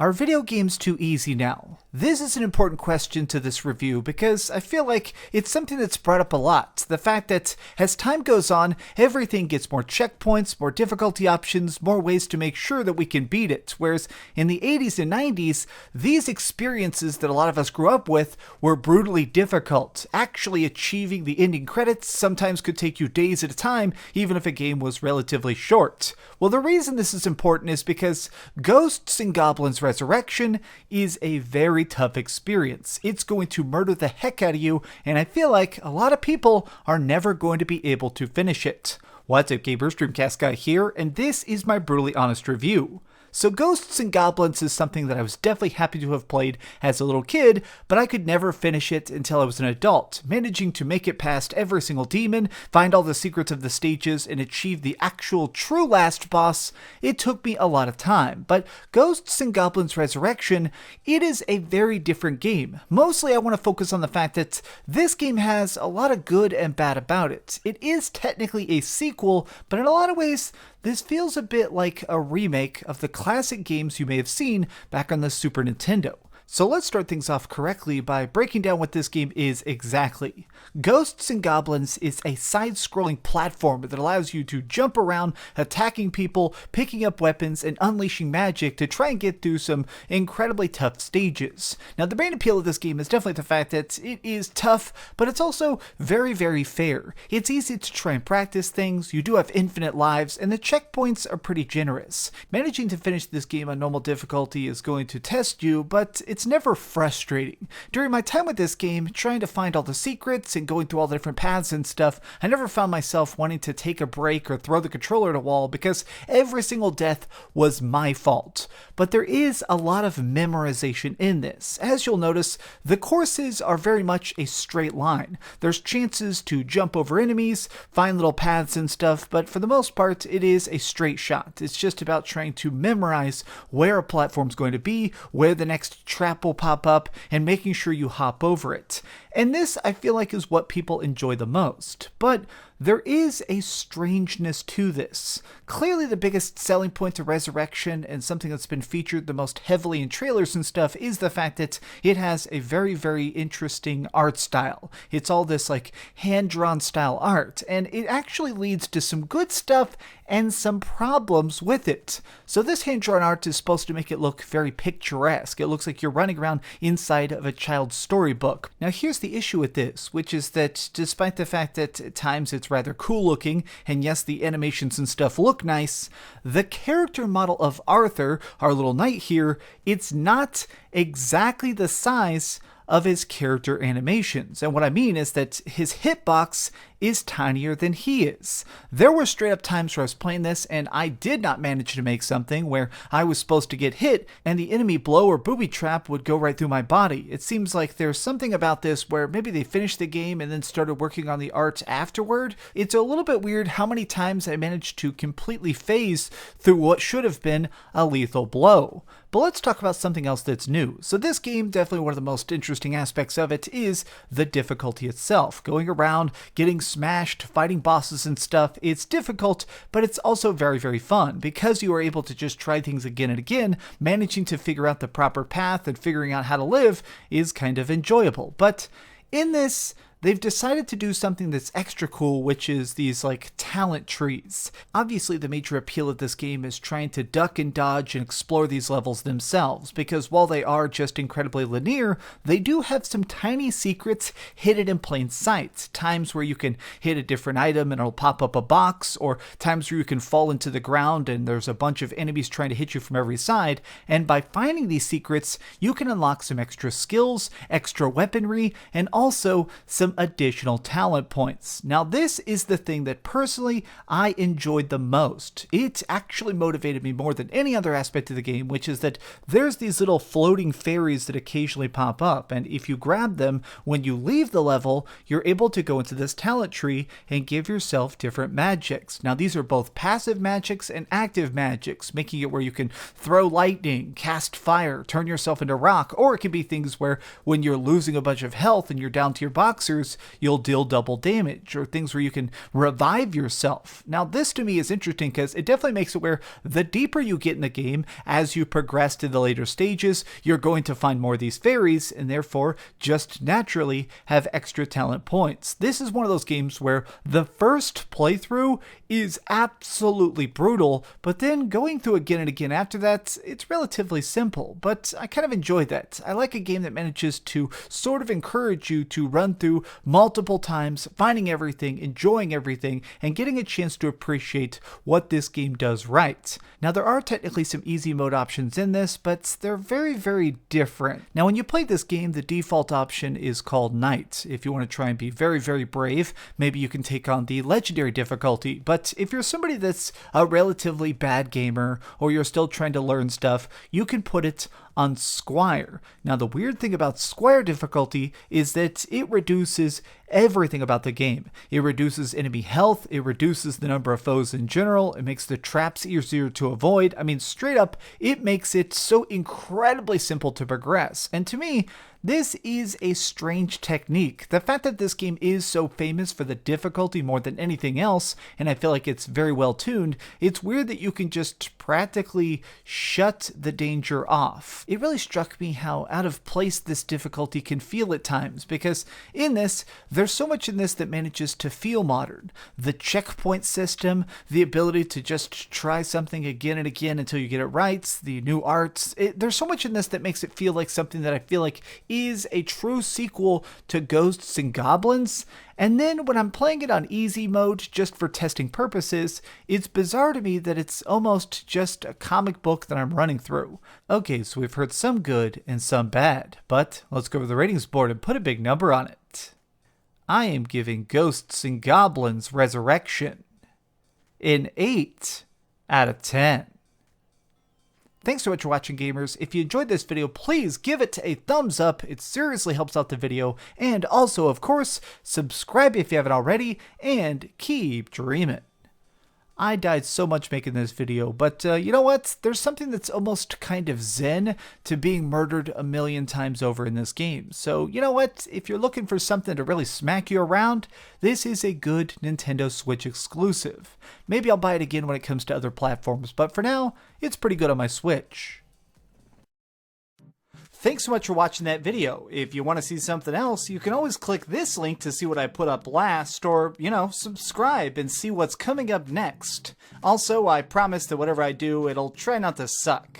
Are video games too easy now? This is an important question to this review because I feel like it's something that's brought up a lot. The fact that as time goes on, everything gets more checkpoints, more difficulty options, more ways to make sure that we can beat it. Whereas in the 80s and 90s, these experiences that a lot of us grew up with were brutally difficult. Actually achieving the ending credits sometimes could take you days at a time, even if a game was relatively short. Well, the reason this is important is because Ghosts and Goblins Resurrection is a very tough experience. It's going to murder the heck out of you, and I feel like a lot of people are never going to be able to finish it. What's up, gamers? DreamcastGuy here, and this is my brutally honest review. So Ghosts and Goblins is something that I was definitely happy to have played as a little kid, but I could never finish it until I was an adult, managing to make it past every single demon, find all the secrets of the stages, and achieve the actual true last boss. It took me a lot of time, but Ghosts and Goblins Resurrection, it is a very different game. Mostly I want to focus on the fact that this game has a lot of good and bad about it. It is technically a sequel, but in a lot of ways, this feels a bit like a remake of the classic games you may have seen back on the Super Nintendo. So let's start things off correctly by breaking down what this game is exactly. Ghosts and Goblins is a side-scrolling platformer that allows you to jump around, attacking people, picking up weapons, and unleashing magic to try and get through some incredibly tough stages. Now, the main appeal of this game is definitely the fact that it is tough, but it's also very, very fair. It's easy to try and practice things, you do have infinite lives, and the checkpoints are pretty generous. Managing to finish this game on normal difficulty is going to test you, but it's never frustrating. During my time with this game, trying to find all the secrets and going through all the different paths and stuff, I never found myself wanting to take a break or throw the controller at a wall because every single death was my fault. But there is a lot of memorization in this. As you'll notice, the courses are very much a straight line. There's chances to jump over enemies, find little paths and stuff, but for the most part, it is a straight shot. It's just about trying to memorize where a platform's going to be, where the next trap will pop up, and making sure you hop over it. And this, I feel like, is what people enjoy the most. But there is a strangeness to this. Clearly the biggest selling point to Resurrection, and something that's been featured the most heavily in trailers and stuff, is the fact that it has a very, very interesting art style. It's all this like hand-drawn style art, and it actually leads to some good stuff and some problems with it. So this hand-drawn art is supposed to make it look very picturesque. It looks like you're running around inside of a child's storybook. Now here's the issue with this, which is that despite the fact that at times it's rather cool looking, and yes, the animations and stuff look nice, the character model of Arthur, our little knight here, it's not exactly the size of his character animations. And what I mean is that his hitbox is tinier than he is. There were straight up times where I was playing this and I did not manage to make something where I was supposed to get hit and the enemy blow or booby trap would go right through my body. It seems like there's something about this where maybe they finished the game and then started working on the art afterward. It's a little bit weird how many times I managed to completely phase through what should have been a lethal blow. But let's talk about something else that's new. So this game, definitely one of the most interesting aspects of it is the difficulty itself. Going around, getting smashed, fighting bosses and stuff, it's difficult, but it's also very, very fun because you are able to just try things again and again. Managing to figure out the proper path and figuring out how to live is kind of enjoyable. But in this, they've decided to do something that's extra cool, which is these like talent trees. Obviously the major appeal of this game is trying to duck and dodge and explore these levels themselves, because while they are just incredibly linear, they do have some tiny secrets hidden in plain sight. Times where you can hit a different item and it'll pop up a box, or times where you can fall into the ground and there's a bunch of enemies trying to hit you from every side, and by finding these secrets, you can unlock some extra skills, extra weaponry, and also some additional talent points. Now this is the thing that personally I enjoyed the most. It actually motivated me more than any other aspect of the game, which is that there's these little floating fairies that occasionally pop up, and if you grab them when you leave the level, you're able to go into this talent tree and give yourself different magics. Now these are both passive magics and active magics, making it where you can throw lightning, cast fire, turn yourself into rock, or it can be things where when you're losing a bunch of health and you're down to your boxers, others, you'll deal double damage, or things where you can revive yourself. Now, this to me is interesting because it definitely makes it where the deeper you get in the game, as you progress to the later stages, you're going to find more of these fairies, and therefore just naturally have extra talent points. This is one of those games where the first playthrough is absolutely brutal, but then going through again and again after that, it's relatively simple. But I kind of enjoy that. I like a game that manages to sort of encourage you to run through multiple times, finding everything, enjoying everything, and getting a chance to appreciate what this game does right. Now, there are technically some easy mode options in this, but they're very, very different. Now, when you play this game, the default option is called Knight. If you want to try and be very, very brave, maybe you can take on the legendary difficulty. But if you're somebody that's a relatively bad gamer, or you're still trying to learn stuff, you can put it on Squire. Now, the weird thing about Squire difficulty is that it reduces everything about the game. It reduces enemy health, it reduces the number of foes in general, it makes the traps easier to avoid. I mean, straight up, it makes it so incredibly simple to progress. And to me, this is a strange technique. The fact that this game is so famous for the difficulty more than anything else, and I feel like it's very well tuned, it's weird that you can just practically shut the danger off. It really struck me how out of place this difficulty can feel at times, because in this, there's so much in this that manages to feel modern. The checkpoint system, the ability to just try something again and again until you get it right, the new arts, there's so much in this that makes it feel like something that I feel like is a true sequel to Ghosts and Goblins. And then when I'm playing it on easy mode just for testing purposes, it's bizarre to me that it's almost just a comic book that I'm running through. Okay, so we've heard some good and some bad, but let's go over the ratings board and put a big number on it. I am giving Ghosts and Goblins Resurrection an 8 out of 10. Thanks so much for watching, gamers. If you enjoyed this video, please give it a thumbs up. It seriously helps out the video. And also, of course, subscribe if you haven't already, and keep dreaming. I died so much making this video, but you know what? There's something that's almost kind of zen to being murdered a million times over in this game. So, you know what? If you're looking for something to really smack you around, this is a good Nintendo Switch exclusive. Maybe I'll buy it again when it comes to other platforms, but for now, it's pretty good on my Switch. Thanks so much for watching that video. If you want to see something else, you can always click this link to see what I put up last, or, subscribe and see what's coming up next. Also, I promise that whatever I do, it'll try not to suck.